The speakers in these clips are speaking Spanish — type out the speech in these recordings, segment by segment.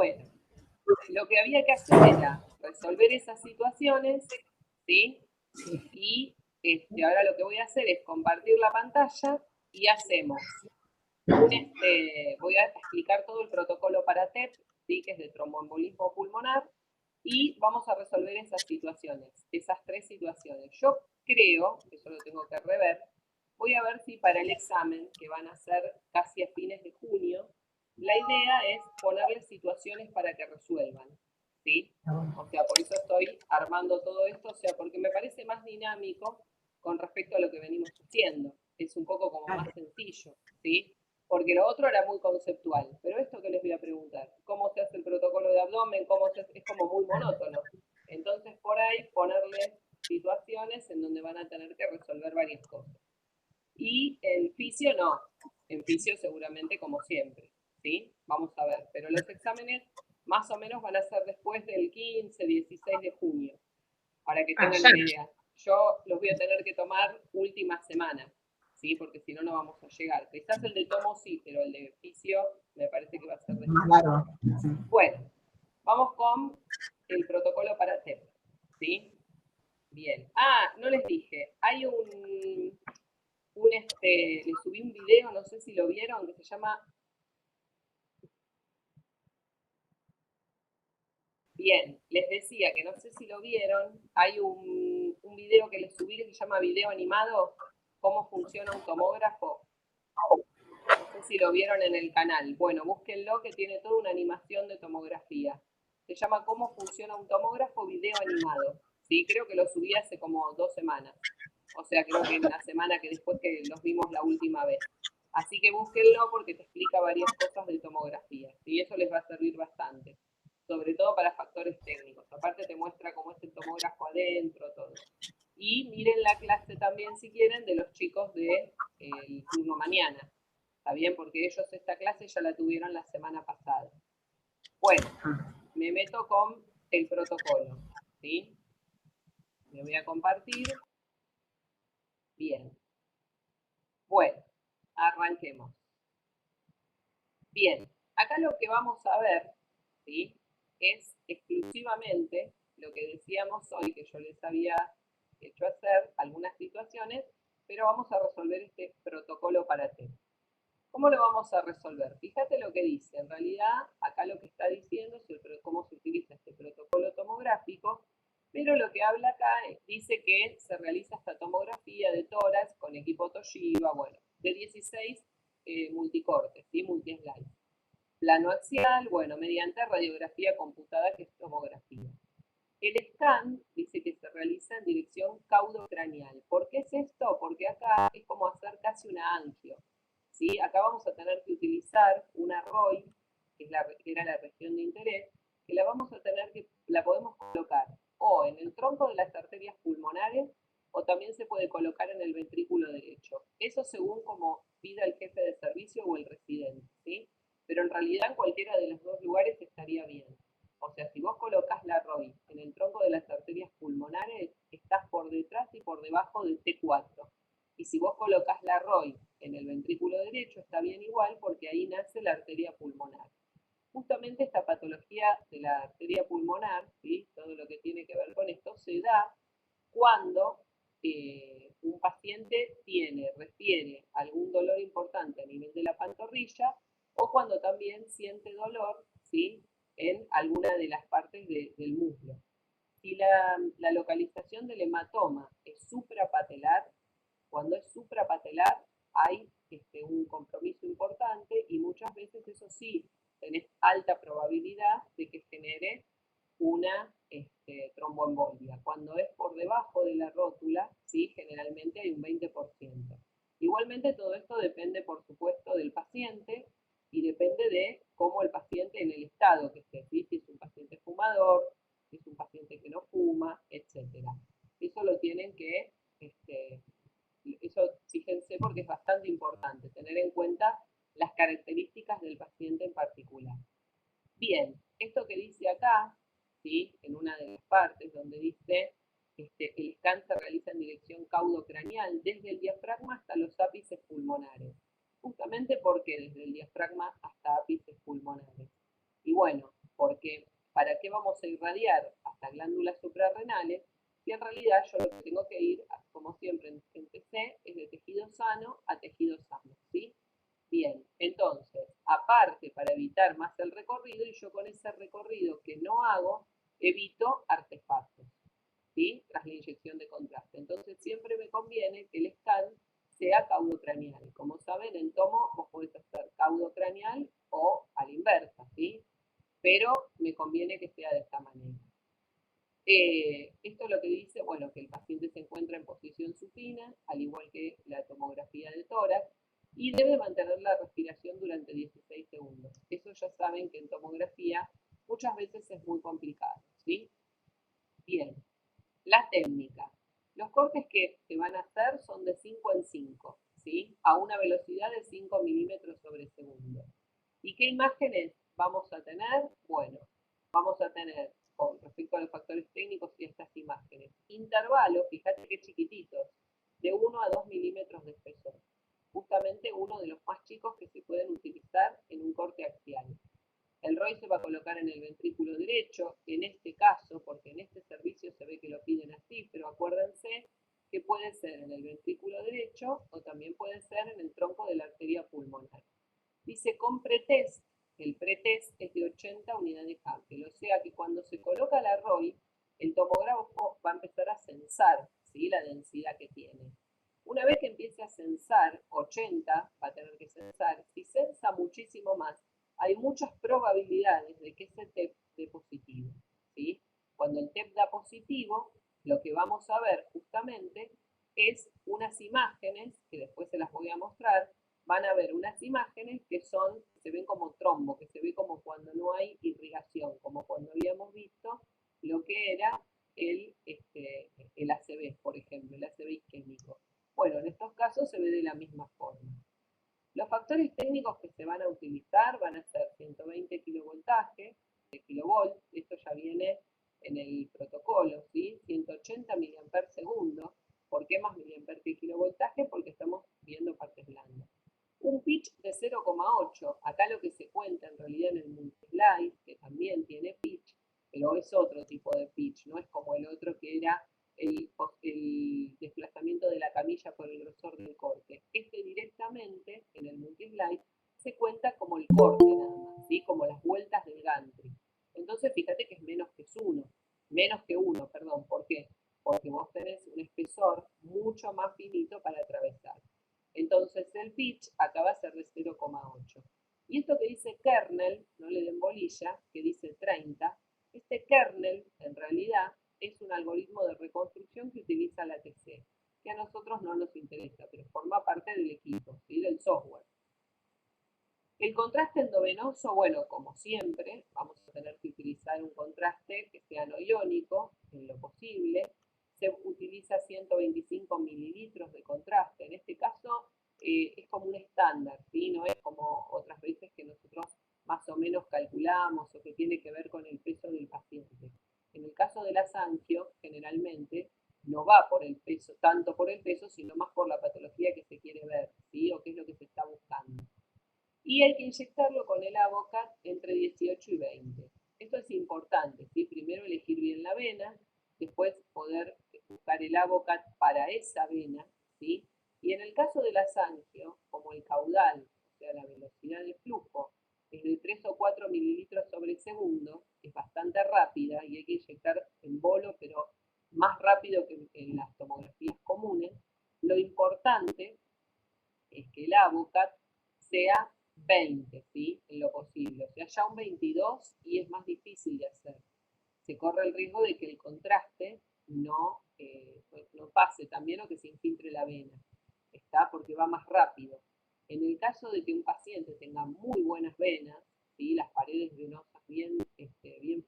Bueno, lo que había que hacer era resolver esas situaciones, ¿sí? Y ahora lo que voy a hacer es compartir la pantalla y hacemos voy a explicar todo el protocolo para TEP, ¿sí? Que es de tromboembolismo pulmonar, y vamos a resolver esas situaciones, esas 3 situaciones. Yo creo, eso lo tengo que rever, voy a ver si para el examen, que van a ser casi a fines de junio, la idea es ponerles situaciones para que resuelvan, ¿sí? O sea, por eso estoy armando todo esto, o sea, porque me parece más dinámico con respecto a lo que venimos haciendo. Es un poco como más sencillo, ¿sí? Porque lo otro era muy conceptual. Pero esto que les voy a preguntar, ¿cómo se hace el protocolo de abdomen? Es como muy monótono. Entonces, por ahí, ponerles situaciones en donde van a tener que resolver varias cosas. Y en fisio no. En fisio seguramente como siempre, ¿sí? Vamos a ver. Pero los exámenes más o menos van a ser después del 15, 16 de junio, para que tengan una idea. Yo los voy a tener que tomar última semana, ¿sí? Porque si no, no vamos a llegar. Quizás el de tomo sí, pero el de fisio me parece que va a ser después. Claro. Sí. Bueno, vamos con el protocolo para TEP, ¿sí? Bien. Ah, no les dije, hay les subí un video, no sé si lo vieron, que se llama... Bien, les decía que no sé si lo vieron, hay un video que les subí que se llama Video Animado, cómo funciona un tomógrafo. No sé si lo vieron en el canal. Bueno, búsquenlo, que tiene toda una animación de tomografía. Se llama Cómo funciona un tomógrafo video animado. Sí, creo que lo subí hace como 2 semanas. O sea, creo que en la semana que después que los vimos la última vez. Así que búsquenlo porque te explica varias cosas de tomografía. Y eso les va a servir bastante. Sobre todo para factores técnicos. Aparte te muestra cómo es el tomógrafo adentro, todo. Y miren la clase también, si quieren, de los chicos del turno mañana. ¿Está bien? Porque ellos esta clase ya la tuvieron la semana pasada. Bueno, me meto con el protocolo, ¿sí? Me voy a compartir. Bien. Bueno, arranquemos. Bien, acá lo que vamos a ver, ¿sí? Es exclusivamente lo que decíamos hoy, que yo les había hecho hacer algunas situaciones, pero vamos a resolver este protocolo para TEP. ¿Cómo lo vamos a resolver? Fíjate lo que dice. En realidad, acá lo que está diciendo es cómo se utiliza este protocolo tomográfico, pero lo que habla acá dice que se realiza esta tomografía de tórax con equipo Toshiba, bueno, de 16 multicortes, ¿sí? Multi-slice. Plano axial, bueno, mediante radiografía computada, que es tomografía. El scan dice que se realiza en dirección caudocraneal. ¿Por qué es esto? Porque acá es como hacer casi una angio. ¿Sí? Acá vamos a tener que utilizar una ROI, que era la región de interés, que la podemos colocar o en el tronco de las arterias pulmonares o también se puede colocar en el ventrículo derecho. Eso según como pida el jefe de servicio o el residente, ¿sí? Pero en realidad en cualquiera de los dos lugares estaría bien. O sea, si vos colocas la ROI en el tronco de las arterias pulmonares, estás por detrás y por debajo del T4. Y si vos colocas la ROI en el ventrículo derecho, está bien igual porque ahí nace la arteria pulmonar. Justamente esta patología de la arteria pulmonar, ¿sí? Todo lo que tiene que ver con esto, se da cuando un paciente refiere algún dolor importante a nivel de la pantorrilla o cuando también siente dolor, ¿sí? En alguna de las partes del muslo. Si la localización del hematoma es suprapatelar, cuando es suprapatelar hay un compromiso importante y muchas veces eso sí, tenés alta probabilidad de que genere una tromboembolia. Cuando es por debajo de la rótula, sí, generalmente hay un 20%. Igualmente todo esto depende, por supuesto, del paciente y depende de cómo el paciente en el estado que esté, ¿sí? Si es un paciente fumador, si es un paciente que no fuma, etc. Eso lo tienen que, eso fíjense porque es bastante importante, tener en cuenta las características del paciente en particular. Bien, esto que dice acá, ¿sí? En una de las partes donde dice el scan se realiza en dirección caudocraneal desde el diafragma hasta los ápices pulmonares. Justamente porque desde el diafragma hasta ápices pulmonares. Y bueno, Porque ¿para qué vamos a irradiar hasta glándulas suprarrenales? Y en realidad yo lo que tengo que ir, como siempre empecé, es de tejido sano a tejido sano, ¿sí? Bien, entonces, aparte para evitar más el recorrido, y yo con ese recorrido que no hago, evito artefactos, ¿sí? Tras la inyección de contraste. Entonces siempre me conviene que el scan sea caudocraneal. Como saben, en tomo vos podés hacer caudocraneal o a la inversa, ¿sí? Pero me conviene que sea de esta manera. Esto es lo que dice, bueno, que el paciente se encuentra en posición supina, al igual que la tomografía de tórax, y debe mantener la respiración durante 16 segundos. Eso ya saben que en tomografía muchas veces es muy complicado, ¿sí? Bien, la técnica. Los cortes que se van a hacer son de 5 en 5, ¿sí? A una velocidad de 5 milímetros sobre segundo. ¿Y qué imágenes vamos a tener? Bueno, vamos a tener, con respecto a los factores técnicos y estas imágenes, intervalos, fíjate qué chiquititos, de 1 a 2 milímetros de espesor. Justamente uno de los más chicos que se pueden utilizar en un corte axial. El ROI se va a colocar en el ventrículo derecho, en este caso, porque en este servicio se ve que lo piden así, pero acuérdense que puede ser en el ventrículo derecho o también puede ser en el tronco de la arteria pulmonar. Dice con pretest, el pretest es de 80 unidades Hempel, o sea que cuando se coloca la ROI, el tomógrafo va a empezar a censar, ¿sí?, la densidad que tiene. Una vez que empiece a censar 80, va a tener que censar, si censa muchísimo más, hay muchas probabilidades de que ese TEP dé positivo, ¿sí? Cuando el TEP da positivo, lo que vamos a ver justamente es unas imágenes, que después se las voy a mostrar, van a ver unas imágenes que se ven como trombo, que se ve como cuando no hay irrigación, como cuando habíamos visto lo que era el ACV, por ejemplo, el ACV isquémico. Bueno, en estos casos se ve de la misma forma. Los factores técnicos que se van a utilizar van a ser 120 kilovoltaje de kilovolt, esto ya viene en el protocolo, ¿sí? 180 miliamperes segundo. ¿Por qué más miliamperes que kilovoltaje? Porque estamos viendo partes blandas. Un pitch de 0,8. Acá lo que se cuenta en realidad en el multislide, que también tiene pitch, pero es otro tipo de pitch, no es como el otro que era el desplazamiento de la camilla por el grosor del corte. Este directamente en el multislide se cuenta como el corte nada más, ¿sí? Como las vueltas del gantry. Entonces fíjate que es menos que uno, perdón. ¿Por qué? Porque vos tenés un espesor mucho más finito para atravesar. Entonces el pitch acá va a ser de 0,8. Y esto que dice kernel, no le den bolilla, que dice 30, este kernel en realidad es un algoritmo de reconstrucción que utiliza la TC, que a nosotros no nos interesa, pero forma parte del equipo, ¿sí?, del software. El contraste endovenoso, bueno, como siempre, vamos a tener que utilizar un contraste que sea no iónico, en lo posible. Se utiliza 125 mililitros de contraste. En este caso es como un estándar, ¿sí? No es como otras veces que nosotros más o menos calculamos o que tiene que ver con el peso del paciente. En el caso de la Sangio, generalmente no va por el peso, tanto por el peso, sino más por la patología que se quiere ver, ¿sí? O qué es lo que se está buscando. Y hay que inyectarlo con el Avocat entre 18 y 20. Esto es importante, ¿sí? Primero elegir bien la vena, después poder buscar el Avocat para esa vena, ¿sí? Y en el caso de la Sangio, como el caudal, o sea, la velocidad de flujo, es de 3 o 4 mililitros sobre segundo, es bastante rápida y hay que inyectar en bolo, pero más rápido que en las tomografías comunes. Lo importante es que el Avocat sea 20, ¿sí? En lo posible. O sea, ya un 22 y es más difícil de hacer. Se corre el riesgo de que el contraste no pase también o que se infiltre la vena. ¿Está? Porque va más rápido. En el caso de que un paciente tenga muy buenas venas, ¿sí?, las paredes venosas bien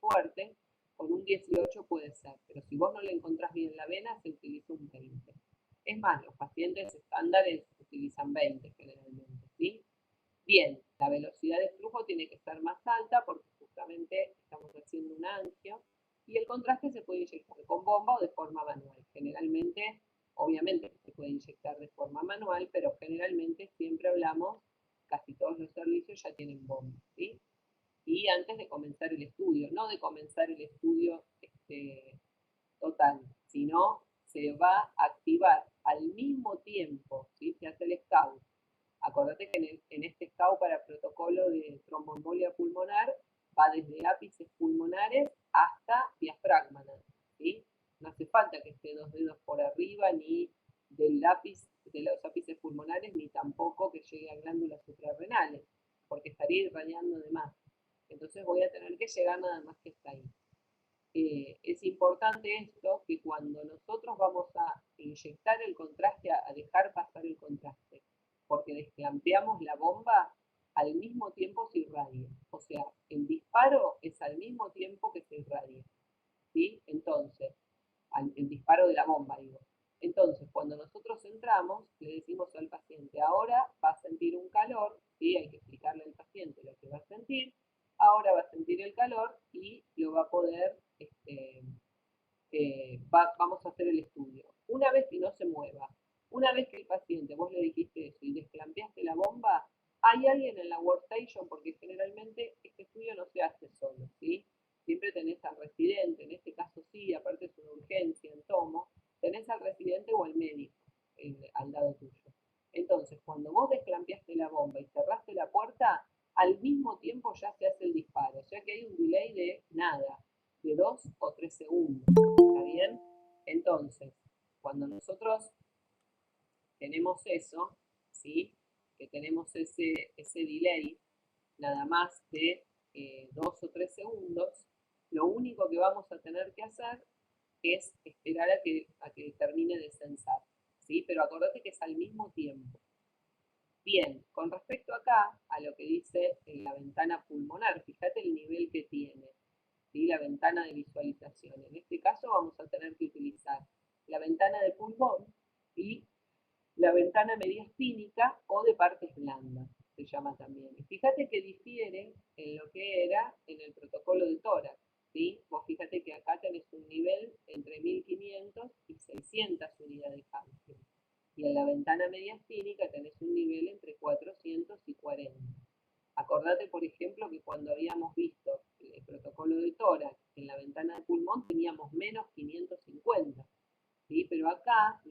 fuertes, con un 18 puede ser. Pero si vos no le encontrás bien la vena, se utiliza un 20. Es más, los pacientes estándares utilizan 20 generalmente, ¿sí? Bien, la velocidad de flujo tiene que ser más alta porque justamente estamos haciendo un angio y el contraste se puede inyectar con bomba o de forma manual. Generalmente, obviamente se puede inyectar de forma manual, pero generalmente siempre hablamos, casi todos los servicios ya tienen bomba, ¿sí? y antes de comenzar el estudio, no de comenzar el estudio total, sino se va a activar al mismo tiempo, ¿sí? Se hace el scout. Acordate que en este scout para protocolo de tromboembolia pulmonar va desde ápices pulmonares hasta diafragma, ¿sí? No hace falta que esté 2 dedos por arriba ni del ápice, de los ápices pulmonares, ni tampoco que llegue a glándulas suprarrenales, porque estaría irradiando de más. Entonces voy a tener que llegar nada más que hasta ahí. Es importante esto, que cuando nosotros vamos a inyectar el contraste, a dejar pasar el contraste, porque desclampeamos la bomba, al mismo tiempo se irradia. O sea, el disparo es al mismo tiempo que se irradia. ¿Sí? Entonces, el disparo de la bomba, digo. Entonces, cuando nosotros entramos, le decimos al paciente, ahora va a sentir un calor, ¿sí? Hay que explicarle al paciente lo que va a sentir, ahora va a sentir el calor y lo va a poder, vamos a hacer el estudio. Una vez que no se mueva, una vez que el paciente, vos le dijiste eso y desclampeaste la bomba, hay alguien en la workstation, porque generalmente este estudio no se hace solo, ¿sí? Siempre tenés al residente, en este caso sí, aparte es una urgencia en tomo, tenés al residente o al médico al lado tuyo. Entonces, cuando vos desclampeaste la bomba y cerraste la puerta, al mismo tiempo ya se hace el disparo, o sea que hay un delay de nada, de 2 o 3 segundos, ¿está bien? Entonces, cuando nosotros tenemos eso, ¿sí? Que tenemos ese delay nada más de 2 o 3 segundos, lo único que vamos a tener que hacer es esperar a que termine de censar, ¿sí? Pero acordate que es al mismo tiempo. Bien, con respecto acá a lo que dice en la ventana pulmonar, fíjate el nivel que tiene, ¿sí? La ventana de visualización. En este caso vamos a tener que utilizar la ventana de pulmón y la ventana mediastínica o de partes blandas, se llama también. Y fíjate que difiere en lo que era en el protocolo de tórax, ¿sí? Vos fíjate que acá tenés un nivel entre 1500 y 600 unidades Hounsfield. Y en la ventana mediastínica tenés un nivel entre 400 y 40. Acordate, por ejemplo, que cuando habíamos visto el protocolo de tórax en la ventana de pulmón teníamos menos 550. ¿Sí? Pero acá,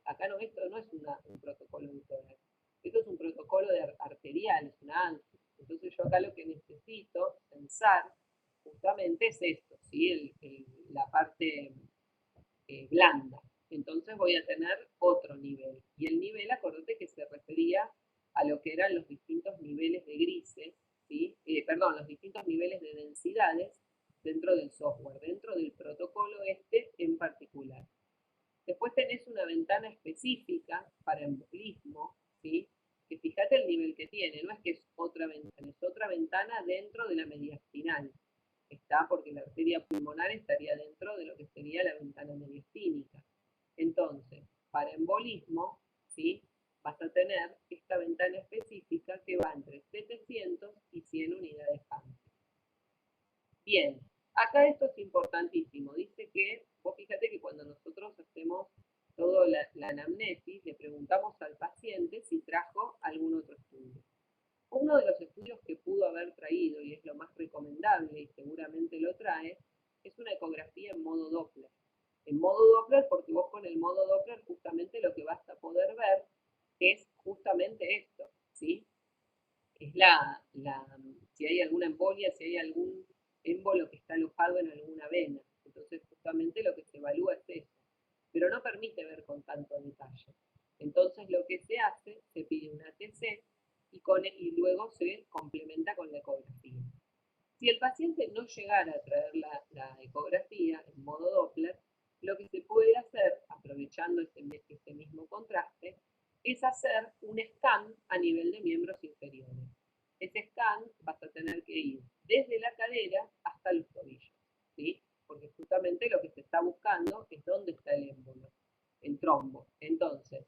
acá no, esto no es un protocolo de tórax, esto es un protocolo de arterial, es una ANSI. Entonces yo acá lo que necesito pensar justamente es esto, ¿sí? La parte blanda. Entonces voy a tener otro nivel. Y el nivel, acordate que se refería a lo que eran los distintos niveles de grises, ¿sí? Perdón, los distintos niveles de densidades dentro del software, dentro del protocolo este en particular. Después tenés una ventana específica para embolismo, ¿sí? Que fíjate el nivel que tiene, no es que es otra ventana dentro de la mediastinal. Está porque la arteria pulmonar estaría dentro de lo que sería la ventana mediastínica. Entonces, para embolismo, ¿sí? Vas a tener esta ventana específica que va entre 700 y 100 unidades Hounsfield. Bien, acá esto es importantísimo. Dice que, vos fíjate que cuando nosotros hacemos toda la anamnesis, le preguntamos al paciente si trajo algún otro estudio. Uno de los estudios que pudo haber traído, y es lo más recomendable y seguramente lo trae, es una ecografía en modo Doppler. En modo Doppler, porque vos con el modo Doppler justamente lo que vas a poder ver es justamente esto, ¿sí? Es si hay alguna embolia, si hay algún émbolo que está alojado en alguna vena. Entonces, justamente lo que se evalúa es eso. Pero no permite ver con tanto detalle. Entonces, lo que se hace, se pide una TC y luego se complementa con la ecografía. Si el paciente no llegara a traer la ecografía en modo Doppler, lo que se puede hacer, aprovechando este mismo contraste, es hacer un scan a nivel de miembros inferiores. Ese scan vas a tener que ir desde la cadera hasta los tobillos, ¿sí? Porque justamente lo que se está buscando es dónde está el émbolo, el trombo. Entonces,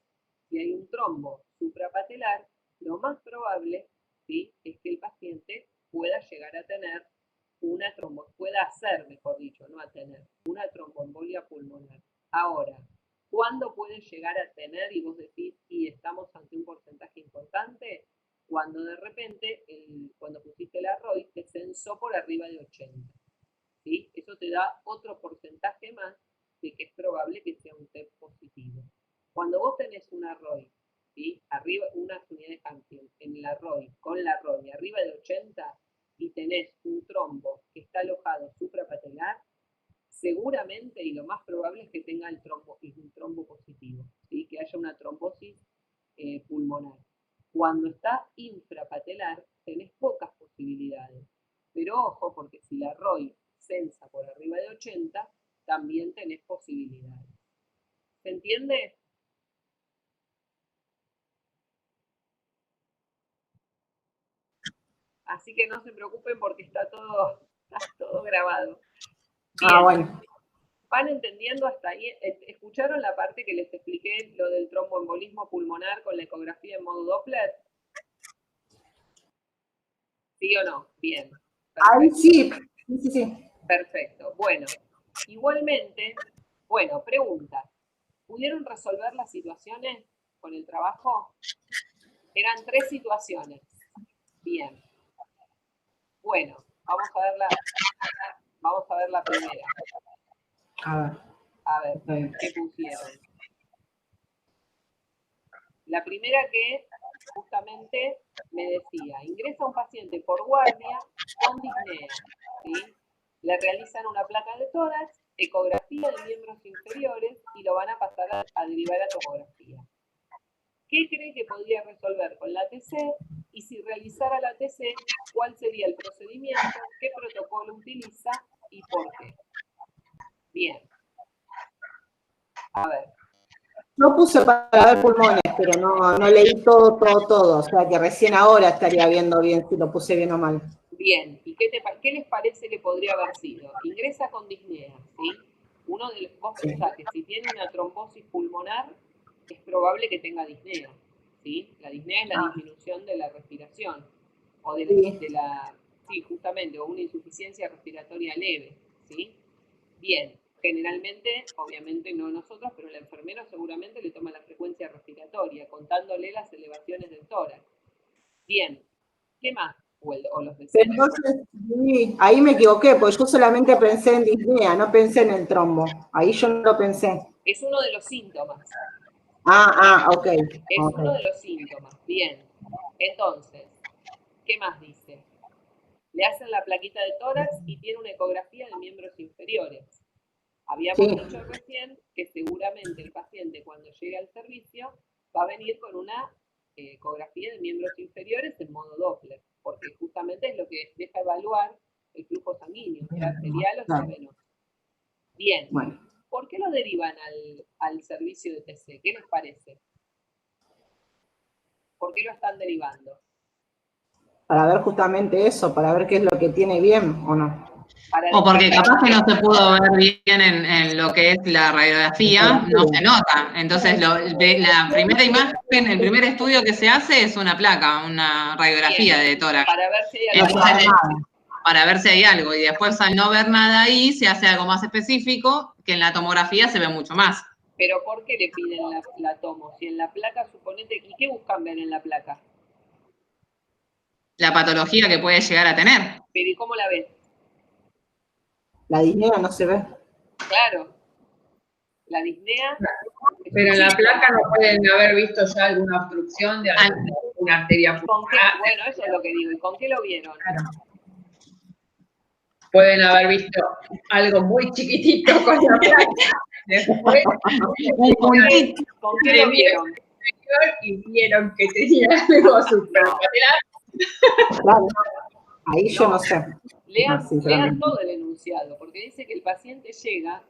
si hay un trombo suprapatelar, lo más probable, ¿sí?, es que el paciente pueda llegar a tener pueda hacer, mejor dicho, no a tener, una tromboembolia pulmonar. Ahora, ¿cuándo puede llegar a tener, y vos decís, y estamos ante un porcentaje importante? cuando de repente, cuando pusiste la ROI, te censó por arriba de 80. ¿Sí? Eso te da otro porcentaje más de que es probable que sea un TEP positivo. Cuando vos tenés una ROI, ¿sí? Arriba, unas unidades en la ROI, con la ROI arriba de 80 y tenés un trombo que está alojado suprapatelar, seguramente y lo más probable es que tenga un trombo positivo, ¿sí? Que haya una trombosis pulmonar. Cuando está infrapatelar, tenés pocas posibilidades. Pero ojo, porque si la ROI censa por arriba de 80, también tenés posibilidades. ¿Se entiende? Así que no se preocupen porque está todo grabado. Bien. Bueno. ¿Van entendiendo hasta ahí? ¿Escucharon la parte que les expliqué, lo del tromboembolismo pulmonar con la ecografía en modo Doppler? ¿Sí o no? Bien. Perfecto. Ahí sí. Perfecto. Bueno, igualmente, bueno, pregunta. ¿Pudieron resolver las situaciones con el trabajo? Eran 3 situaciones. Bien. Bueno, vamos a ver la primera. A ver, ¿qué pusieron? La primera que justamente me decía, ingresa un paciente por guardia con disnea, ¿sí? Le realizan una placa de tórax, ecografía de miembros inferiores y lo van a pasar a derivar a tomografía. ¿Qué cree que podría resolver con la TC? Y si realizara la TC, ¿cuál sería el procedimiento? ¿Qué protocolo utiliza? ¿Y por qué? Bien. A ver. Yo puse para ver pulmones, pero no leí todo. O sea que recién ahora estaría viendo bien si lo puse bien o mal. Bien. ¿Y qué les parece que podría haber sido? Ingresa con disnea, ¿sí? Vos pensás que si tiene una trombosis pulmonar, es probable que tenga disnea, ¿sí? La disnea es la disminución de la respiración, o sí, justamente, o una insuficiencia respiratoria leve, ¿sí? Bien, generalmente, obviamente no nosotros, pero el enfermero seguramente le toma la frecuencia respiratoria, contándole las elevaciones del tórax. Bien, ¿qué más? O los deseos. Entonces, sí, ahí me equivoqué, porque yo solamente pensé en disnea, no pensé en el trombo. Ahí yo no lo pensé. Es uno de los síntomas. Ok. Es uno de los síntomas. Bien. Entonces, ¿qué más dice? Le hacen la plaquita de tórax y tiene una ecografía de miembros inferiores. Habíamos dicho recién que seguramente el paciente cuando llegue al servicio va a venir con una ecografía de miembros inferiores en modo Doppler, porque justamente es lo que deja evaluar el flujo sanguíneo, sea arterial o sea venoso. Bien. Bueno. ¿Por qué lo derivan al servicio de TC? ¿Qué les parece? ¿Por qué lo están derivando? Para ver justamente eso, para ver qué es lo que tiene bien o no. O porque capaz que no se pudo ver bien en lo que es la radiografía, no se nota. Entonces, la primera imagen, el primer estudio que se hace es una placa, una radiografía de tórax. Para ver si hay algo. Para ver si hay algo. Y después, al no ver nada ahí, se hace algo más específico, que en la tomografía se ve mucho más. Pero ¿por qué le piden la tomo? Si en la placa, suponete, ¿y qué buscan ver en la placa? La patología que puede llegar a tener. Pero ¿y cómo la ves? La disnea no se ve. Claro. La disnea. Pero en la placa no pueden haber visto ya alguna obstrucción de alguna arteria pulmonar. Bueno, eso es lo que digo. ¿Y con qué lo vieron? Claro. Pueden haber visto algo muy chiquitito con la placa. Después, ¿con qué lo vieron? Y vieron que tenía algo suprapatelar. Claro. Ahí yo no sé. Lean todo el enunciado, porque dice que el paciente llega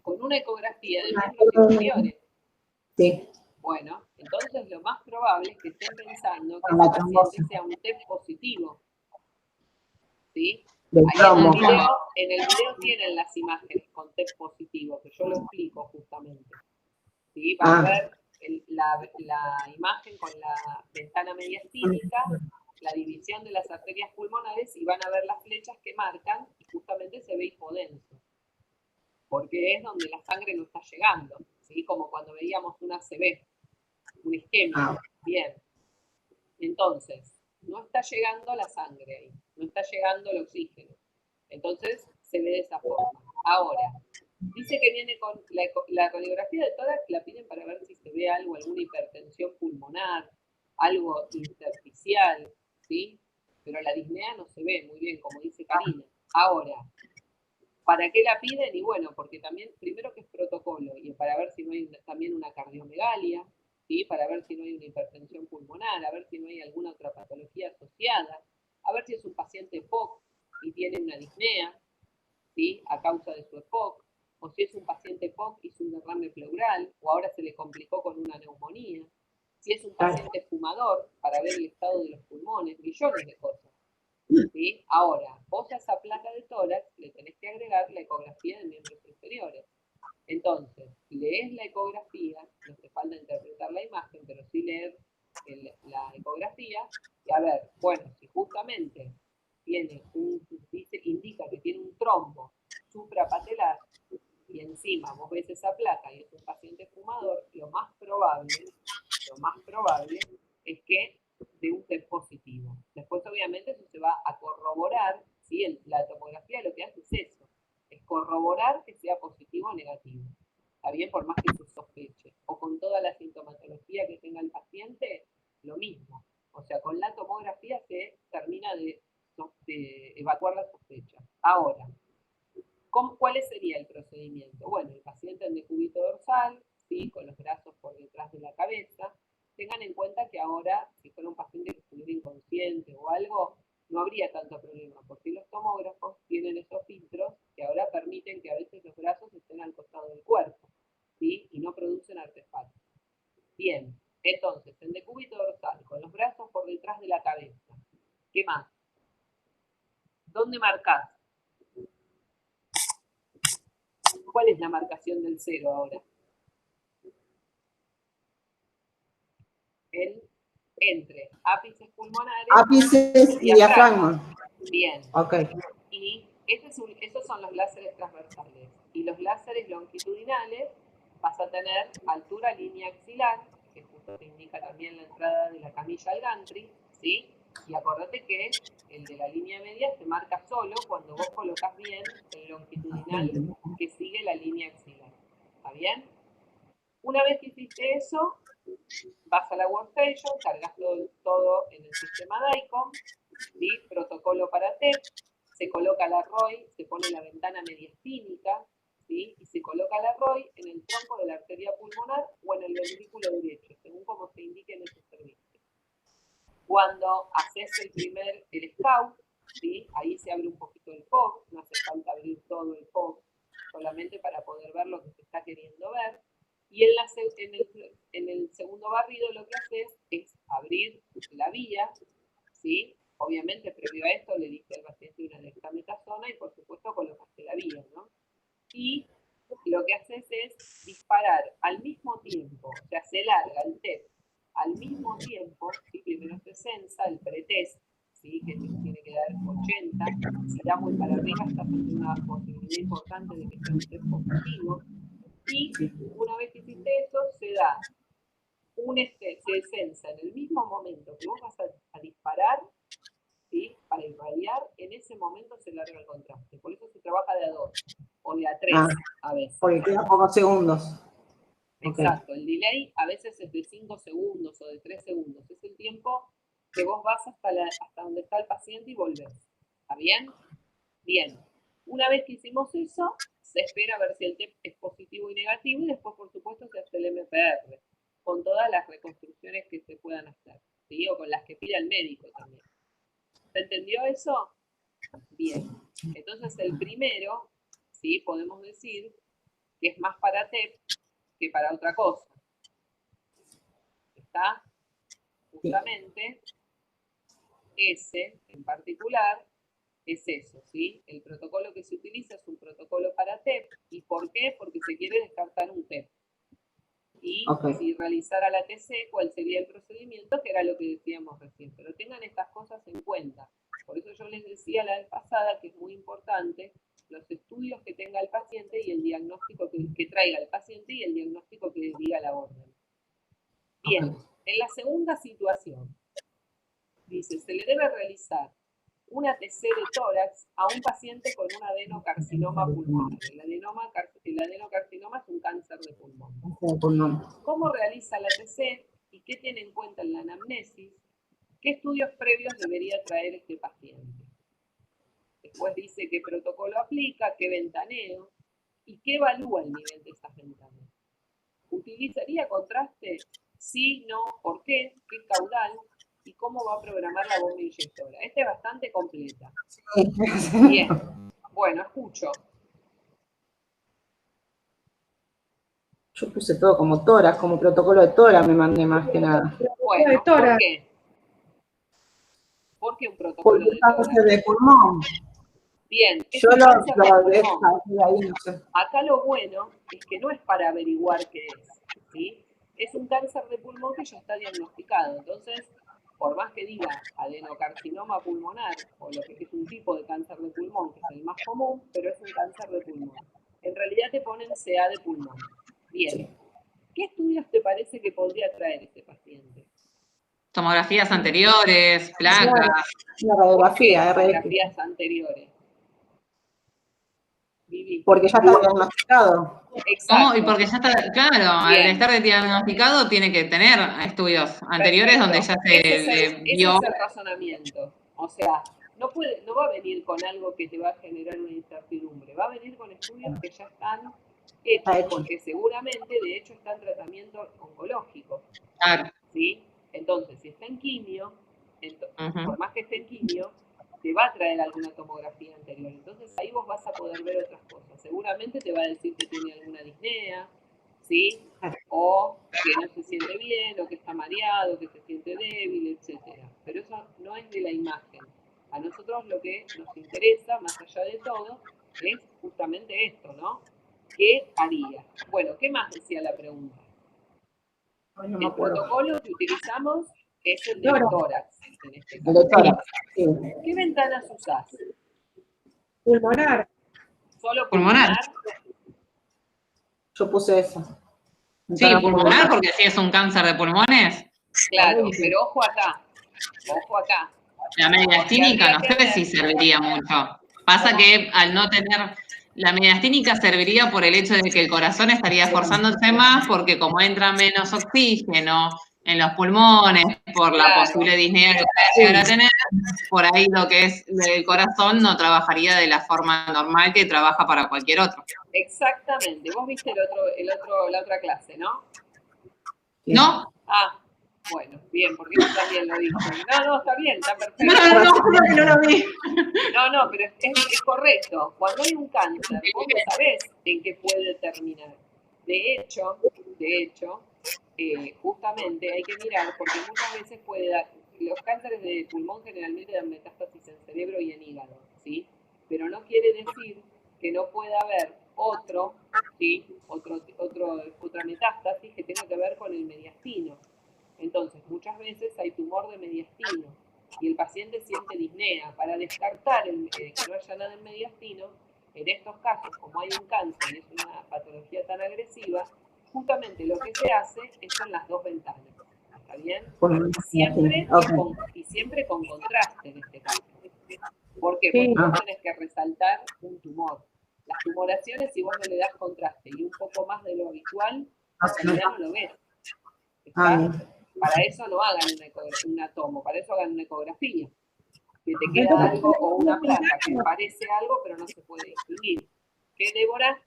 con una ecografía de miembros inferiores. Sí. Bueno, entonces lo más probable es que estén pensando que el paciente sea un TEP positivo. ¿Sí? Ahí en el video tienen las imágenes con TEP positivo, que yo lo explico justamente. ¿Sí? Van a ver la imagen con la ventana mediastínica, la división de las arterias pulmonares y van a ver las flechas que marcan y justamente se ve hipodenso, porque es donde la sangre no está llegando, ¿sí? Como cuando veíamos una ACV, un isquemia. Bien. Entonces, no está llegando la sangre ahí, no está llegando el oxígeno. Entonces, se ve de esa forma. Ahora, dice que viene con la radiografía de tórax, la piden para ver si se ve algo, alguna hipertensión pulmonar, algo intersticial, ¿sí? Pero la disnea no se ve muy bien, como dice Karina. Ahora, ¿para qué la piden? Y bueno, porque también, primero que es protocolo, y para ver si no hay también una cardiomegalia, ¿sí? Para ver si no hay una hipertensión pulmonar, a ver si no hay alguna otra patología asociada, a ver si es un paciente POC y tiene una disnea, ¿sí? A causa de su EPOC, o si es un paciente POC y hizo un derrame pleural, o ahora se le complicó con una neumonía, si es un paciente fumador, para ver el estado de los pulmones, millones de cosas. ¿Sí? Ahora, vos a esa placa de tórax le tenés que agregar la ecografía de miembros inferiores. Entonces, lees la ecografía, no te falta interpretar la imagen, pero sí leer la ecografía y a ver, bueno, si justamente tiene indica que tiene un trombo suprapatelar y encima vos ves esa placa y es un paciente fumador, lo más probable es que de un test positivo. Después, obviamente, eso se va a corroborar, ¿sí? La tomografía lo que hace es eso, es corroborar que sea positivo o negativo. ¿Está bien? Por más que se sospeche. O con toda la sintomatología que tenga el paciente, lo mismo. O sea, con la tomografía se termina de evacuar la sospecha. Ahora, ¿cuál sería el procedimiento? Bueno, el paciente en decúbito dorsal, ¿sí? Con los brazos por detrás de la cabeza. Tengan en cuenta que ahora, si fuera un paciente que estuviera inconsciente o algo, no habría tanto problema, porque los tomógrafos tienen esos filtros que ahora permiten que a veces los brazos estén al costado del cuerpo, ¿sí? Y no producen artefactos. Bien, entonces, en decúbito dorsal, con los brazos por detrás de la cabeza. ¿Qué más? ¿Dónde marcás? ¿Cuál es la marcación del cero ahora? Entre ápices pulmonares. Ápices y diafragma. Bien. Ok. Y esos son los láseres transversales. Y los láseres longitudinales vas a tener altura línea axilar, que justo te indica también la entrada de la camilla al gantry, ¿sí? Y acordate que el de la línea media se marca solo cuando vos colocas bien el longitudinal que sigue la línea axilar. ¿Está bien? Una vez que hiciste eso, vas a la workstation, cargas todo en el sistema DICOM, ¿sí? Protocolo para TEP, se coloca la ROI, se pone la ventana mediastínica, ¿sí? Y se coloca la ROI en el tronco de la arteria pulmonar o en el ventrículo derecho, según como se indique en ese servicio. Cuando haces el scout, ¿sí? Ahí se abre un poquito el POC, no hace falta abrir todo el POC, solamente para poder ver lo que se está queriendo ver. Y en el segundo barrido lo que haces es abrir la vía, ¿sí? Obviamente, previo a esto, le diste al paciente una dexametasona y, por supuesto, colocaste la vía, ¿no? Y lo que haces es disparar al mismo tiempo, o sea, se larga el TEP al mismo tiempo, ¿sí? Primero se censa el pretest, ¿sí? Que tiene que dar 80, si da muy para arriba estás ante una posibilidad importante de que sea un TEP positivo, y una vez que hiciste eso, se da se censa en el mismo momento que vos vas a disparar, ¿sí? Para irradiar, en ese momento se larga el contraste. Por eso se trabaja de a 2 o de a 3 a veces. Porque quedan pocos segundos. Exacto, el delay a veces es de 5 segundos o de 3 segundos. Es el tiempo que vos vas hasta donde está el paciente y volvés. ¿Está bien? Bien. Una vez que hicimos eso, se espera a ver si el TEP es positivo y negativo y después, por supuesto, se hace el MPR con todas las reconstrucciones que se puedan hacer, ¿sí? O con las que pida el médico también. ¿Se entendió eso? Bien. Entonces, el primero, ¿sí? Podemos decir que es más para TEP que para otra cosa. ¿Está? Justamente ese en particular es eso, ¿sí? El protocolo que se utiliza es un protocolo para TEP. ¿Y por qué? Porque se quiere descartar un TEP. Y si realizara la TC, ¿cuál sería el procedimiento? Que era lo que decíamos recién. Pero tengan estas cosas en cuenta. Por eso yo les decía la vez pasada que es muy importante los estudios que tenga el paciente y el diagnóstico que traiga el paciente y el diagnóstico que diga la orden. Bien, en la segunda situación, dice, se le debe realizar una TC de tórax a un paciente con un adenocarcinoma pulmonar. El adenocarcinoma es un cáncer de pulmón. ¿Cómo realiza la TC y qué tiene en cuenta en la anamnesis? ¿Qué estudios previos debería traer este paciente? Después dice qué protocolo aplica, qué ventaneo y qué evalúa el nivel de esas ventanas. ¿Utilizaría contraste? Sí, no, ¿por qué? ¿Qué caudal? ¿Y cómo va a programar la bomba inyectora? Esta es bastante completa. Bien, bueno, escucho. Yo puse todo como tórax, como protocolo de tórax me mandé más que nada. Bueno, ¿por qué? ¿Por qué un protocolo de tórax? Cáncer de pulmón. Bien, yo lo ahí, no sé. Acá lo bueno es que no es para averiguar qué es, ¿sí? Es un cáncer de pulmón que ya está diagnosticado. Entonces, por más que diga adenocarcinoma pulmonar, o lo que es un tipo de cáncer de pulmón, que es el más común, pero es un cáncer de pulmón. En realidad te ponen CA de pulmón. Bien. ¿Qué estudios te parece que podría traer este paciente? Tomografías anteriores, placas. La radiografía, radiografías anteriores. Vivi. Porque ya está diagnosticado. Exacto. ¿Cómo? Y porque ya está, claro, Bien. al estar diagnosticado tiene que tener estudios anteriores. Perfecto. Donde ya se vio. Ese es el razonamiento. O sea, no va a venir con algo que te va a generar una incertidumbre. Va a venir con estudios que ya están hechos, porque seguramente, de hecho, está en tratamiento oncológico. Claro. ¿Sí? Entonces, si está en quimio, por más que esté en quimio, te va a traer alguna tomografía anterior. Entonces ahí vos vas a poder ver otras cosas. Seguramente te va a decir que tiene alguna disnea, ¿sí? O que no se siente bien, o que está mareado, que se siente débil, etc. Pero eso no es de la imagen. A nosotros lo que nos interesa, más allá de todo, es justamente esto, ¿no? ¿Qué haría? Bueno, ¿qué más decía la pregunta? El protocolo que utilizamos es el de tórax, en este caso. Sí. ¿Qué ventanas usás? Pulmonar. ¿Solo pulmonar? Yo puse eso. Sí, pulmonar, porque si es un cáncer de pulmones. Claro, pero ojo acá. Ojo acá. La mediastínica no sé si serviría mucho. Pasa que al no tener... La mediastínica serviría por el hecho de que el corazón estaría esforzándose más, porque como entra menos oxígeno en los pulmones, por la posible disnea que puede llegar a tener, por ahí lo que es el corazón no trabajaría de la forma normal que trabaja para cualquier otro. Exactamente. Vos viste la otra clase, ¿no? ¿No? Ah, bueno, bien, porque yo también lo dije. No, está bien, está perfecto. No lo vi. No, pero es correcto. Cuando hay un cáncer, vos no sabés en qué puede terminar. De hecho, justamente hay que mirar, porque muchas veces puede dar, los cánceres de pulmón generalmente dan metástasis en cerebro y en hígado, ¿sí? Pero no quiere decir que no pueda haber ¿sí? Otra metástasis que tenga que ver con el mediastino. Entonces, muchas veces hay tumor de mediastino y el paciente siente disnea. Para descartar que no haya nada en mediastino, en estos casos, como hay un cáncer y es una patología tan agresiva, justamente lo que se hace es con las dos ventanas. ¿Está bien? Siempre con contraste en este caso. ¿Por qué? Porque vos tenés que resaltar un tumor. Las tumoraciones, si vos no le das contraste y un poco más de lo habitual, en realidad no lo ves. Para eso no hagan una tomo, para eso hagan una ecografía. Que te queda algo o una placa que parece algo, pero no se puede distinguir. ¿Qué, Débora?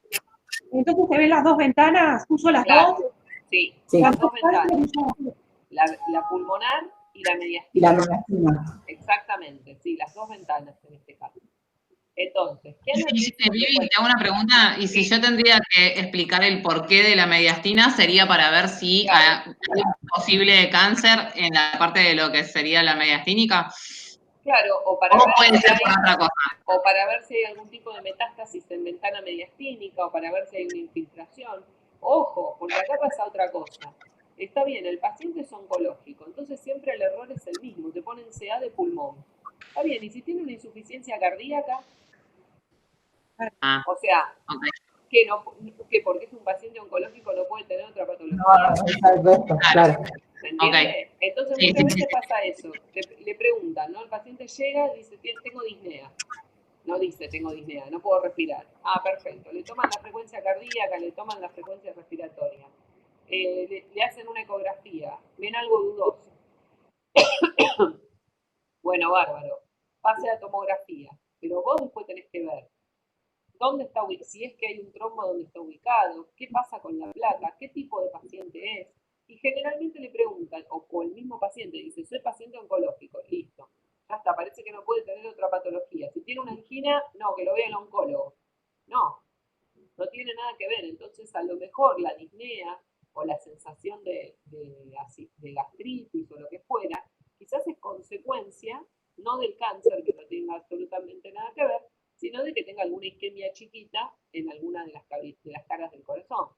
Entonces se ven las dos ventanas, uso las dos. Sí, las dos ventanas. La pulmonar y la mediastina. Exactamente, sí, las dos ventanas en este caso. Entonces, Vivi, te hago una pregunta, y si yo tendría que explicar el porqué de la mediastina, sería para ver si hay un posible cáncer en la parte de lo que sería la mediastínica. Claro, o para ver si hay algún tipo de metástasis en ventana mediastínica, o para ver si hay una infiltración. Ojo, porque acá pasa otra cosa. Está bien, el paciente es oncológico, entonces siempre el error es el mismo, te ponen CA de pulmón. Está bien, y si tiene una insuficiencia cardíaca, o sea, que no, que porque es un paciente oncológico no puede tener otra patología. Claro. ¿Se entiende? Ok. Entonces Sí, muchas sí. veces pasa eso. Le preguntan, ¿no? El paciente llega y dice, tengo disnea. No dice, tengo disnea, no puedo respirar. Ah, perfecto. Le toman la frecuencia cardíaca, le toman la frecuencia respiratoria. Le hacen una ecografía, ven algo dudoso. Bueno, bárbaro. Pase a tomografía. Pero vos después tenés que ver dónde está, si es que hay un trombo, dónde está ubicado, qué pasa con la placa, qué tipo de paciente es. Y generalmente le preguntan, o el mismo paciente dice, soy paciente oncológico, listo. Ya está, parece que no puede tener otra patología. Si tiene una angina, no, que lo vea el oncólogo. No, no tiene nada que ver. Entonces, a lo mejor la disnea o la sensación de gastritis o lo que fuera, quizás es consecuencia no del cáncer, que no tenga absolutamente nada que ver, sino de que tenga alguna isquemia chiquita en alguna de las caras del corazón.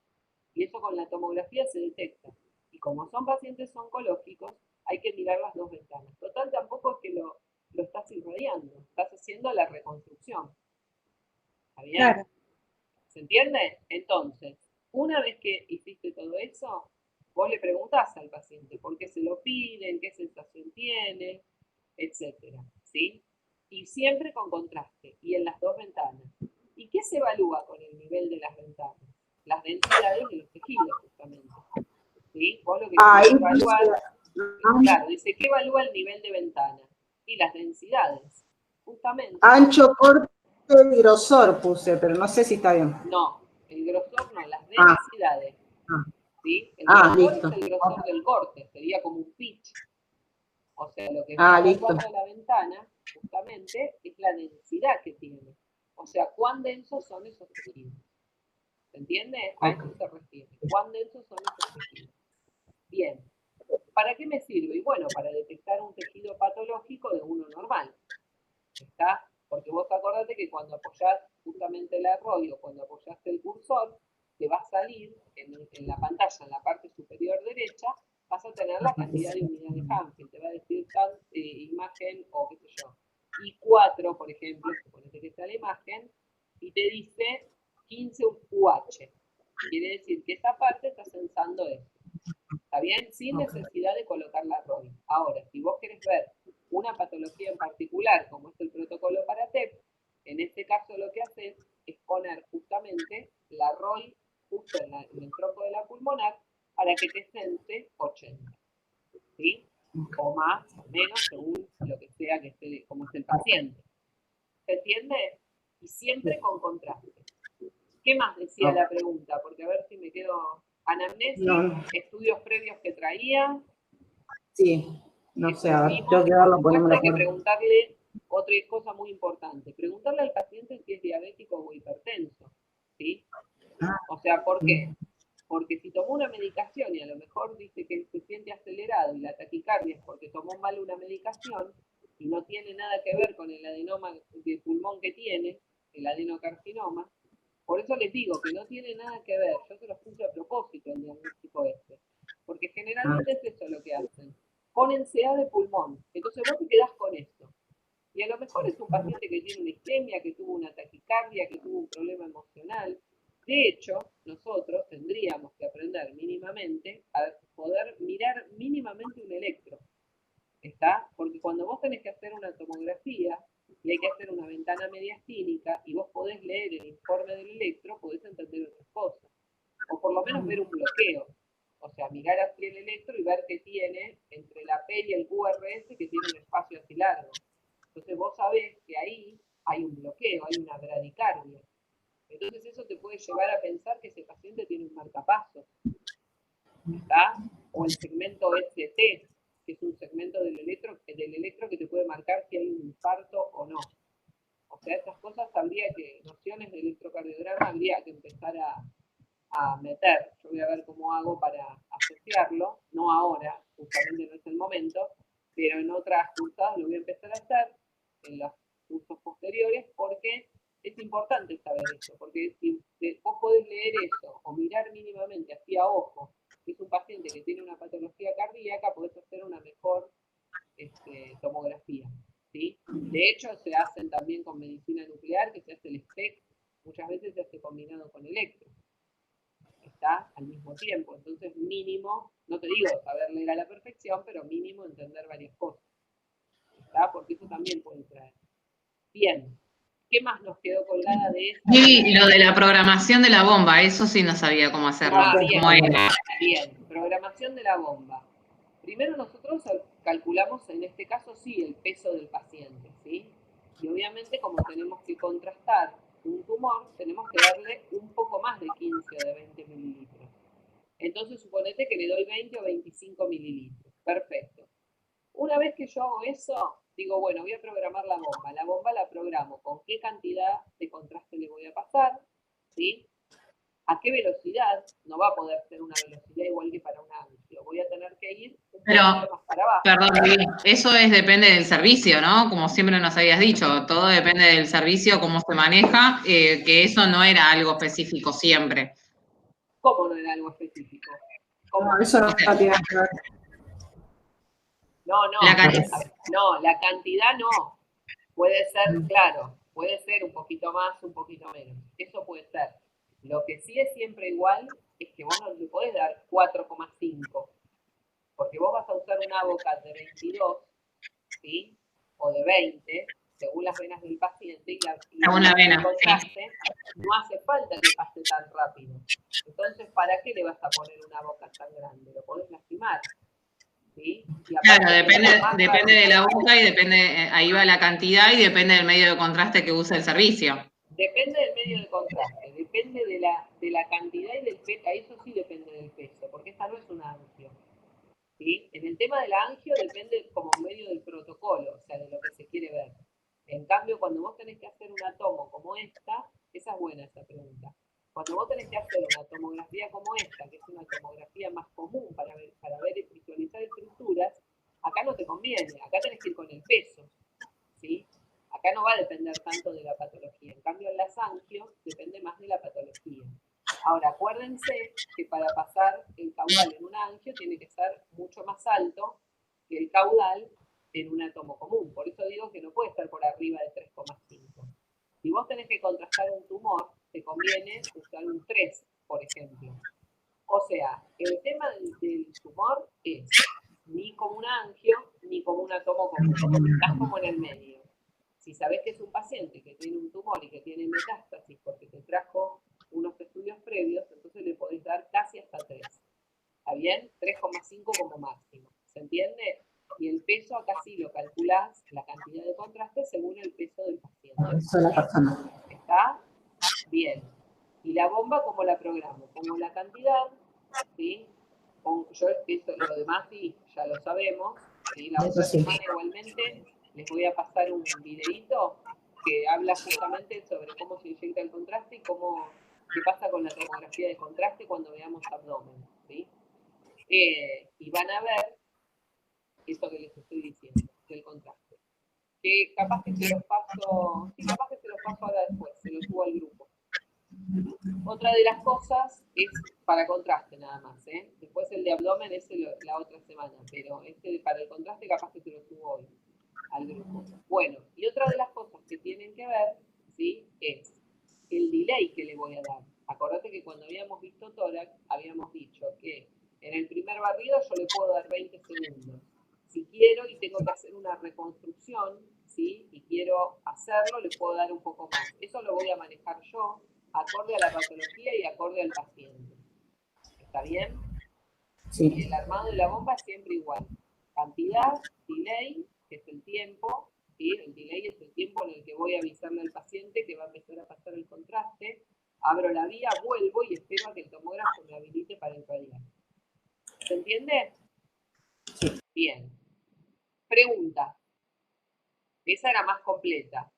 Y eso con la tomografía se detecta. Y como son pacientes oncológicos, hay que mirar las dos ventanas. Total, tampoco es que lo estás irradiando, estás haciendo la reconstrucción. ¿Está bien? Claro. ¿Se entiende? Entonces, una vez que hiciste todo eso, vos le preguntás al paciente por qué se lo piden, qué sensación tiene, etcétera, ¿sí? Y siempre con contraste y en las dos ventanas. ¿Y qué se evalúa con el nivel de las ventanas? Las densidades de los tejidos, justamente. ¿Sí? Vos lo que querés evaluar, claro, dice, ¿qué evalúa el nivel de ventana? Y las densidades, justamente. Ancho, corte y grosor puse, pero no sé si está bien. No, el grosor no, las densidades. ¿Sí? El grosor listo. es el grosor del corte, sería como un pitch. O sea, lo que Ah, está listo. evaluando la ventana, justamente, es la densidad que tiene. O sea, cuán densos son esos tejidos. ¿Se entiende? A eso se refiere. ¿Cuán densos son esos tejidos? Bien. ¿Para qué me sirve? Y bueno, para detectar un tejido patológico de uno normal. ¿Está? Porque vos acordate que cuando apoyás justamente la ROI o cuando apoyaste el cursor, te va a salir en la pantalla, en la parte superior derecha, vas a tener la cantidad de unidades Hanfield. Te va a decir imagen o qué sé yo. I4, por ejemplo, suponete que está la imagen, y te dice 15 UH. Quiere decir que esa parte está censando esto. ¿Está bien? Sin necesidad de colocar la ROI. Ahora, si vos querés ver una patología en particular, como es el protocolo para TEP, en este caso lo que haces es poner justamente la ROI justo en el tronco de la pulmonar para que te sense 80. ¿Sí? O más o menos según lo que sea que esté, como es el paciente. ¿Se entiende? Y siempre con contraste. ¿Qué más decía la pregunta? Porque a ver si me quedo... Anamnesis, estudios previos que traía. Sí, no sé, a ver, tengo que verlo, ponerme Hay que preguntarle otra cosa muy importante. Preguntarle al paciente si es diabético o hipertenso. ¿Sí? O sea, ¿por qué? Porque si tomó una medicación y a lo mejor dice que se siente acelerado y la taquicardia es porque tomó mal una medicación y no tiene nada que ver con el adenoma de pulmón que tiene, el adenocarcinoma, por eso les digo que no tiene nada que ver. Yo se los puse a propósito el diagnóstico este. Porque generalmente es eso lo que hacen. Ponen CA de pulmón. Entonces vos te quedás con esto. Y a lo mejor es un paciente que tiene una isquemia, que tuvo una taquicardia, que tuvo un problema emocional. De hecho, nosotros tendríamos que aprender mínimamente a poder mirar mínimamente un electro. ¿Está? Porque cuando vos tenés que hacer una tomografía y hay que hacer una ventana mediastínica y vos podés leer el informe del electro, podés entender otras cosas. O por lo menos ver un bloqueo. O sea, mirar así el electro y ver qué tiene entre la P y el QRS, que tiene un espacio así largo. Entonces vos sabés que ahí hay un bloqueo, hay una bradicardia. Entonces eso te puede llevar a pensar que ese paciente tiene un marcapasos. ¿Está? O el segmento ST, que es un segmento del electro que te puede marcar si hay un infarto o no. O sea, estas cosas nociones de electrocardiograma habría que empezar a meter. Yo voy a ver cómo hago para asociarlo, no ahora, justamente no es el momento, pero en otras cursadas lo voy a empezar a hacer, en los cursos posteriores, porque es importante saber eso, porque si vos podés leer eso o mirar mínimamente así a ojo, que es un paciente que tiene una patología cardíaca, podés hacer una mejor tomografía. ¿Sí? De hecho, se hacen también con medicina nuclear, que se hace el SPECT, muchas veces veces se hace combinado con electro. Está al mismo tiempo, entonces mínimo, no te digo saber leer a la perfección, pero mínimo entender varias cosas. ¿Está? Porque eso también puede traer. Bien, ¿qué más nos quedó colgada de esa? Sí, lo de la programación de la bomba, eso sí no sabía cómo hacerlo. Bien, ¿Cómo era? bien, programación de la bomba. Primero nosotros calculamos, en este caso sí, el peso del paciente, ¿sí? Y obviamente como tenemos que contrastar un tumor, tenemos que darle un poco más de 15 o de 20 mililitros. Entonces suponete que le doy 20 o 25 mililitros. Perfecto. Una vez que yo hago eso, digo, bueno, voy a programar la bomba. La bomba la programo con qué cantidad de contraste le voy a pasar, ¿sí? ¿A qué velocidad? No va a poder ser una velocidad igual que para un angio. Voy a tener que ir un Pero, poquito más para abajo. perdón, Vivi, eso depende del servicio, ¿no? Como siempre nos habías dicho, todo depende del servicio, cómo se maneja, que eso no era algo específico siempre. ¿Cómo no era algo específico? ¿Cómo? No, eso no tiene que ver. No, la cantidad no. Puede ser, claro, puede ser un poquito más, un poquito menos. Eso puede ser. Lo que sí es siempre igual es que vos no le podés dar 4,5, porque vos vas a usar una Avocat de 22, ¿sí? O de 20, según las venas del paciente, y Según la vena, el contraste, no hace falta que pase tan rápido. Entonces, ¿para qué le vas a poner una Avocat tan grande? Lo podés lastimar, ¿sí? Claro, depende de la boca y depende, ahí va la cantidad y depende del medio de contraste que use el servicio. Depende del medio de contraste, depende de la cantidad y del peso, eso sí depende del peso, porque esta no es una angio. ¿Sí? En el tema de la angio depende como medio del protocolo, o sea, de lo que se quiere ver. En cambio, cuando vos tenés que hacer una tomo como esta, esa es buena esa pregunta. Cuando vos tenés que hacer una tomografía como esta, que es una tomografía más común para ver y visualizar estructuras, acá no te conviene, acá tenés que ir con el peso, ¿sí? Acá no va a depender tanto de la patología. En cambio, en las angios depende más de la patología. Ahora, acuérdense que para pasar el caudal en un angio tiene que ser mucho más alto que el caudal en una tomo común. Por eso digo que no puede estar por arriba de 3,5. Si vos tenés que contrastar un tumor, te conviene usar un 3, por ejemplo. O sea, el tema del tumor es ni como un angio, ni como una tomo común. Estás como en el medio. Si sabés que es un paciente que tiene un tumor y que tiene metástasis porque te trajo unos estudios previos, entonces le podés dar casi hasta 3. ¿Está bien? 3,5 como máximo. ¿Se entiende? Y el peso acá sí lo calculás, la cantidad de contraste, según el peso del paciente. Eso es la persona. ¿Está? Bien. ¿Y la bomba cómo la programo? Pongo la cantidad, ¿sí? Yo esto, lo demás sí, ya lo sabemos. ¿sí? La otra semana igualmente les voy a pasar un videito que habla justamente sobre cómo se inyecta el contraste y qué pasa con la tomografía de contraste cuando veamos abdomen. ¿sí? Y van a ver eso que les estoy diciendo, del contraste. Que capaz que se los paso, sí, capaz que se los paso ahora después, se los subo al grupo. Otra de las cosas es para contraste nada más, ¿eh? Después el de abdomen es la otra semana, pero para el contraste capaz que se lo subo hoy al grupo. Bueno, y otra de las cosas que tienen que ver, ¿sí? Es el delay que le voy a dar. Acordate que cuando habíamos visto tórax, habíamos dicho que en el primer barrido yo le puedo dar 20 segundos. Si quiero y tengo que hacer una reconstrucción, ¿sí? Y quiero hacerlo, le puedo dar un poco más. Eso lo voy a manejar yo, acorde a la patología y acorde al paciente. ¿Está bien? Sí. Y el armado de la bomba es siempre igual. Cantidad, delay, que es el tiempo, ¿sí? El delay es el tiempo en el que voy a avisarle al paciente que va a empezar a pasar el contraste, abro la vía, vuelvo y espero a que el tomógrafo me habilite para irradiar. ¿Se entiende? Bien. Pregunta. Esa era más completa.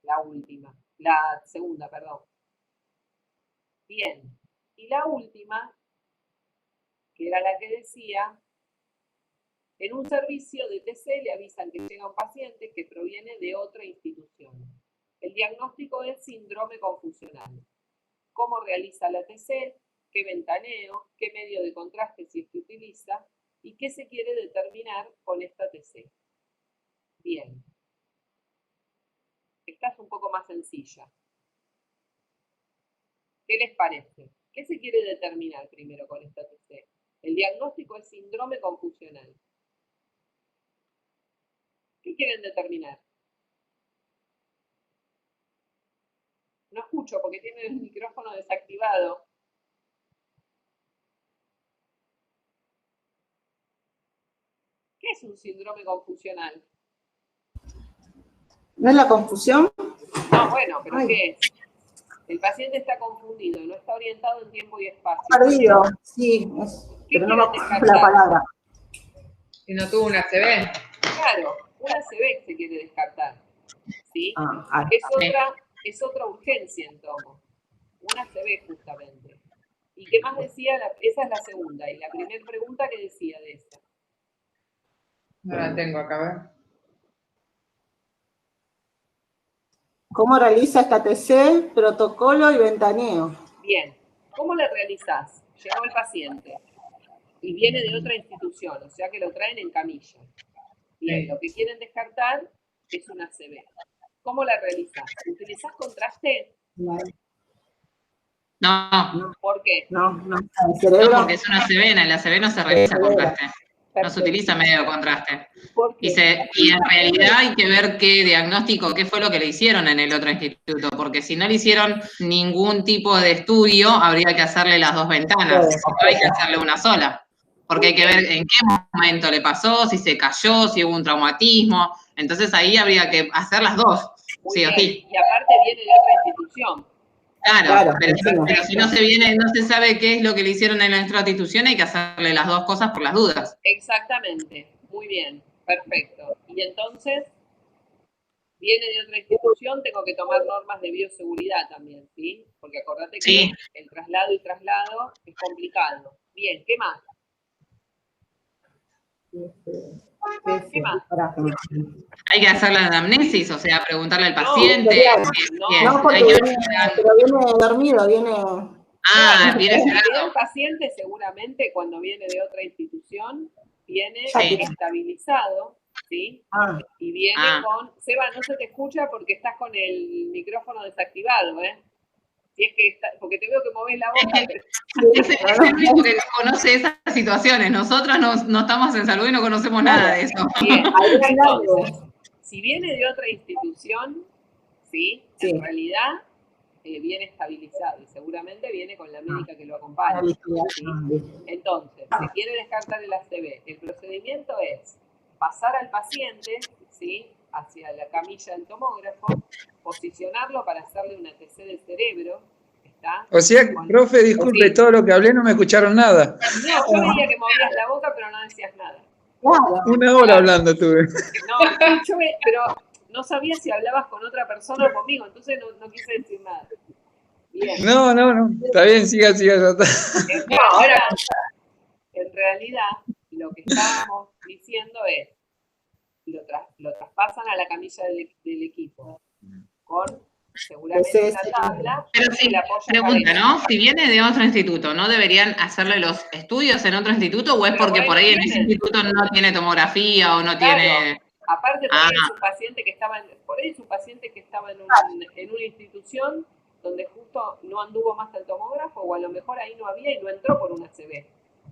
La última. La segunda, perdón. Bien. Y la última, que era la que decía, en un servicio de TC le avisan que llega un paciente que proviene de otra institución. El diagnóstico es síndrome confusional. ¿Cómo realiza la TC? ¿Qué ventaneo? ¿Qué medio de contraste si es que utiliza? ¿Y qué se quiere determinar con esta TC? Bien. Esta es un poco más sencilla. ¿Qué les parece? ¿Qué se quiere determinar primero con esta TC? El diagnóstico es síndrome confusional. ¿Qué quieren determinar? No escucho porque tienen el micrófono desactivado. ¿Qué es un síndrome confusional? ¿No es la confusión? No, bueno, pero Ay. ¿qué es? El paciente está confundido, no está orientado en tiempo y espacio. Perdido, sí, ¿Qué pero no me quieren acuerdo descartar? la palabra. Si no tuvo una ACV. Claro, una ACV se quiere descartar. ¿Sí? Ah, Es otra urgencia en tomo. Una ACV justamente. ¿Y qué más decía? Esa es la segunda. Y la primera pregunta, ¿qué decía de esa? No la tengo acá, a ver. ¿Cómo realiza esta TC? Protocolo y ventaneo. Bien. ¿Cómo la realizás? Llegó el paciente y viene de otra institución, o sea que lo traen en camilla. Bien, lo que quieren descartar es una ACV. ¿Cómo la realizás? ¿Utilizás contraste? No, ¿Por qué? No, el no, cerebro. porque es una sevena, y la sevena no se realiza contraste. No se utiliza medio de contraste. ¿Por qué? Y en realidad hay que ver qué diagnóstico, qué fue lo que le hicieron en el otro instituto, porque si no le hicieron ningún tipo de estudio, habría que hacerle las dos ventanas, si no hay que hacerle una sola, porque hay que ver en qué momento le pasó, si se cayó, si hubo un traumatismo, entonces ahí habría que hacer las dos, Muy sí bien. o sí. Y aparte viene de otra institución. Claro, pero encima. si no no se sabe qué es lo que le hicieron en nuestra institución, hay que hacerle las dos cosas por las dudas. Exactamente. Muy bien. Perfecto. Y entonces, viene de otra institución, tengo que tomar normas de bioseguridad también, ¿sí? Porque acordate que Sí. el traslado y traslado es complicado. Bien, ¿qué más? ¿Qué más? Hay que hacer la anamnesis, o sea, preguntarle al No, paciente. No, porque hay que pero viene dormido, viene. viene en cerrado. realidad el paciente seguramente cuando viene de otra institución viene Sí. estabilizado, ¿sí? Ah, Y viene con... Seba, no se te escucha porque estás con el micrófono desactivado, ¿eh? Si es que está, porque te veo que movés la boca. Es el único que conoce esas situaciones. Nosotros no estamos en salud y no conocemos nada de eso. Bien, ahí entonces, si viene de otra institución, ¿sí? Sí. En realidad viene estabilizado y seguramente viene con la médica que lo acompaña. ¿Sí? Entonces, se quiere descartar el ACV. El procedimiento es pasar al paciente, ¿sí? Hacia la camilla del tomógrafo, posicionarlo para hacerle una TC del cerebro. ¿Está? O sea, profe, disculpe, Sí. todo lo que hablé no me escucharon nada. No, yo veía que movías la boca, pero no decías nada. Claro. Una hora hablando tuve. No, pero no sabía si hablabas con otra persona o conmigo, entonces no quise decir nada. Bien. No, está bien, siga, ya está. En realidad, lo que estábamos diciendo es, lo traspasan a la camilla del equipo, con seguramente una tabla. Pero sí, pregunta, ¿no? Si viene de otro instituto, ¿no deberían hacerle los estudios en otro instituto o es Pero porque por ahí en ese tienen. instituto no tiene tomografía o no tiene... Aparte, por ahí es un paciente que estaba en una institución donde justo no anduvo más el tomógrafo o a lo mejor ahí no había y no entró por una ACV.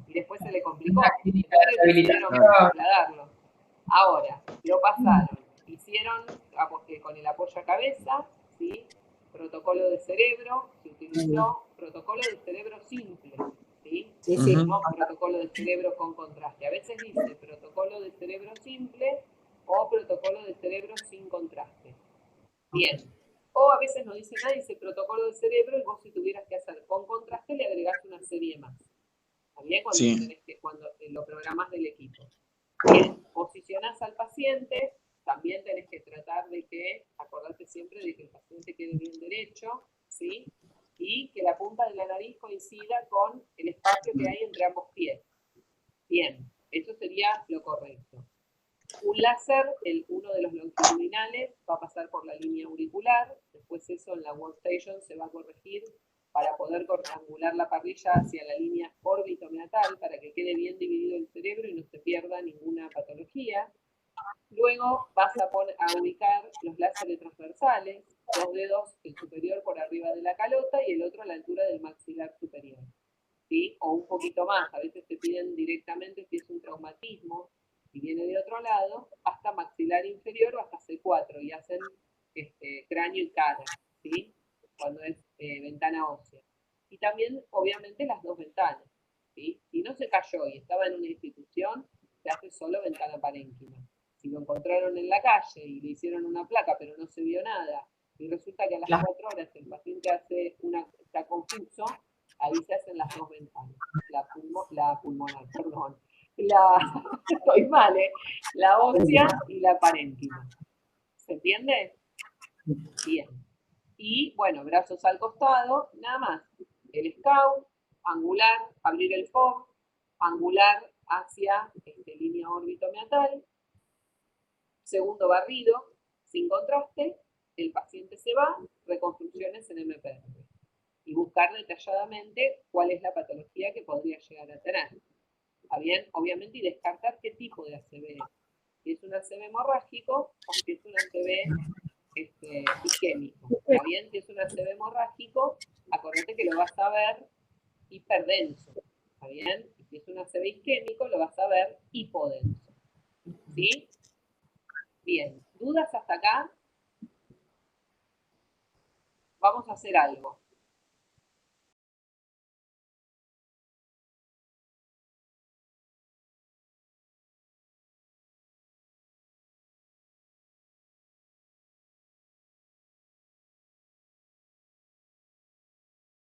Y después se le complicó. Entonces decidieron trasladarlo. Ahora, lo pasaron. Hicieron con el apoyo a cabeza, ¿sí? Protocolo de cerebro, se utilizó protocolo de cerebro simple, ¿sí? Sí, sí. No protocolo de cerebro con contraste. A veces dice protocolo de cerebro simple o protocolo de cerebro sin contraste. Bien. O a veces no dice nada, dice protocolo de cerebro y vos si tuvieras que hacer con contraste le agregás una serie más. ¿También? Cuando lo programás del equipo. Bien, posicionás al paciente, también tenés que tratar de que, acordate siempre de que el paciente quede bien derecho, ¿sí? Y que la punta de la nariz coincida con el espacio que hay entre ambos pies. Bien, eso sería lo correcto. Un láser, uno de los longitudinales, va a pasar por la línea auricular, después eso en la workstation se va a corregir para poder angular la parrilla hacia la línea órbito-meatal para que quede bien dividido el cerebro y no se pierda ninguna patología. Luego vas a ubicar los láseres transversales, 2 dedos, el superior por arriba de la calota y el otro a la altura del maxilar superior, ¿sí? O un poquito más, a veces te piden directamente si es un traumatismo, si viene de otro lado, hasta maxilar inferior o hasta C4 y hacen cráneo y cara, ¿sí? Cuando es ventana ósea. Y también, obviamente, las dos ventanas, ¿sí? Si no se cayó y estaba en una institución, se hace solo ventana parénquima. Si lo encontraron en la calle y le hicieron una placa, pero no se vio nada, y resulta que a las 4 horas el paciente está confuso, ahí se hacen las dos ventanas. La pulmonar, perdón. Estoy mal, la ósea y la parénquima. ¿Se entiende? Bien. Y bueno, brazos al costado, nada más. El scout, angular, abrir el FOB, angular hacia línea órbito-meatal. Segundo barrido, sin contraste, el paciente se va, reconstrucciones en MPR. Y buscar detalladamente cuál es la patología que podría llegar a tener. ¿Está bien? Obviamente, y descartar qué tipo de ACV es. Si es un ACV hemorrágico o si es un ACV isquémico. ¿Está bien? Si es un ACV hemorrágico, acordate que lo vas a ver hiperdenso. ¿Está bien? Y si es un ACV isquémico, lo vas a ver hipodenso. ¿Sí? Bien. ¿Dudas hasta acá? Vamos a hacer algo.